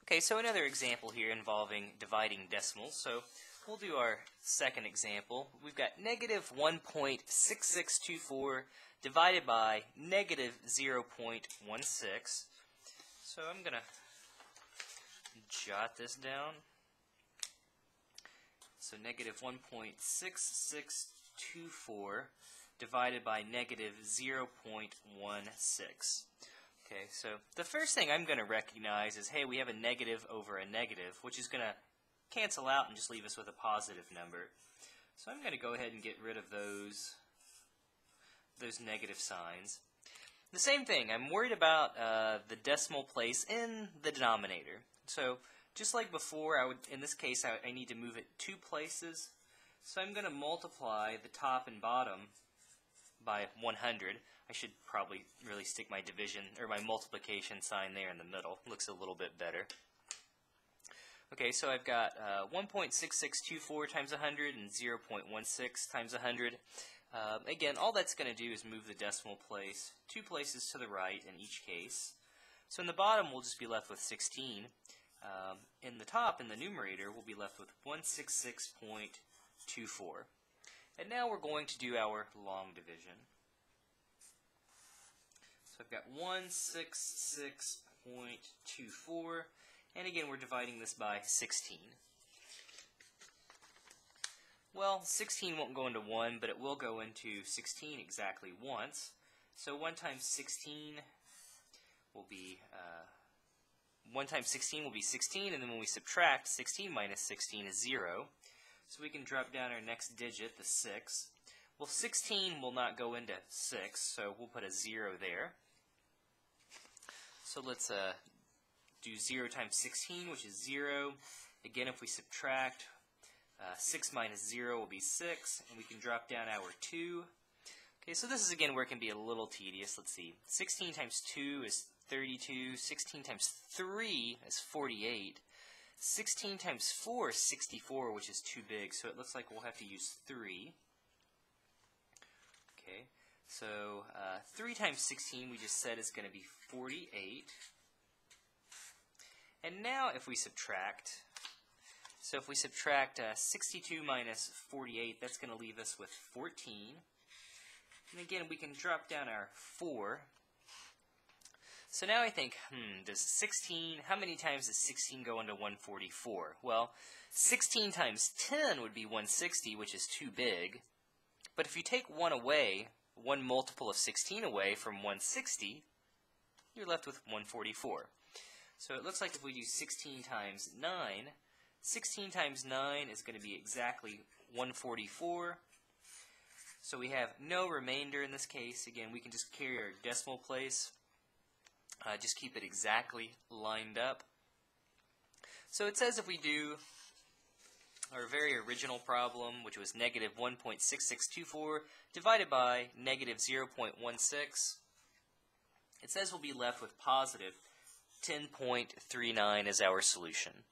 Okay, so another example here involving dividing decimals. So we'll do our second example. We've got negative 1.6624 divided by negative 0.16. So I'm going to jot this down. So negative 1.6624 divided by negative 0.16. Okay, so the first thing I'm going to recognize is, hey, we have a negative over a negative, which is going to cancel out and just leave us with a positive number. So I'm going to go ahead and get rid of those negative signs. The same thing, I'm worried about the decimal place in the denominator. So just like before, in this case, I need to move it 2 places. So I'm going to multiply the top and bottom by 100. I should probably really stick my division or my multiplication sign there in the middle. Looks a little bit better. Okay, so I've got 1.6624 times 100 and 0.16 times 100. Again, all that's going to do is move the decimal place 2 places to the right in each case. So in the bottom, we'll just be left with 16. In the top, in the numerator, we'll be left with 166.24. And now we're going to do our long division. So I've got 166.24, and again we're dividing this by 16. Well, 16 won't go into 1, but it will go into 16 exactly once. So 1 times 16 will be 16, and then when we subtract, 16 minus 16 is 0. So we can drop down our next digit, the 6. Well, 16 will not go into 6, so we'll put a 0 there. So let's do 0 times 16, which is 0. Again, if we subtract, 6 minus 0 will be 6, and we can drop down our 2. Okay, so this is again where it can be a little tedious. Let's see. 16 times 2 is 32. 16 times 3 is 48. 16 times 4 is 64, which is too big, so it looks like we'll have to use 3. Okay, so 3 times 16 we just said is going to be 48. And now if we subtract, so if we subtract 62 minus 48, that's going to leave us with 14. And again, we can drop down our 4. So now I think, does 16, how many times does 16 go into 144? Well, 16 times 10 would be 160, which is too big. But if you take 1 away, 1 multiple of 16 away from 160, you're left with 144. So it looks like if we do 16 times 9, 16 times 9 is going to be exactly 144. So we have no remainder in this case. Again, we can just carry our decimal place. Just keep it exactly lined up. So it says if we do our very original problem, which was negative 1.6624 divided by negative 0.16, it says we'll be left with positive 10.39 as our solution.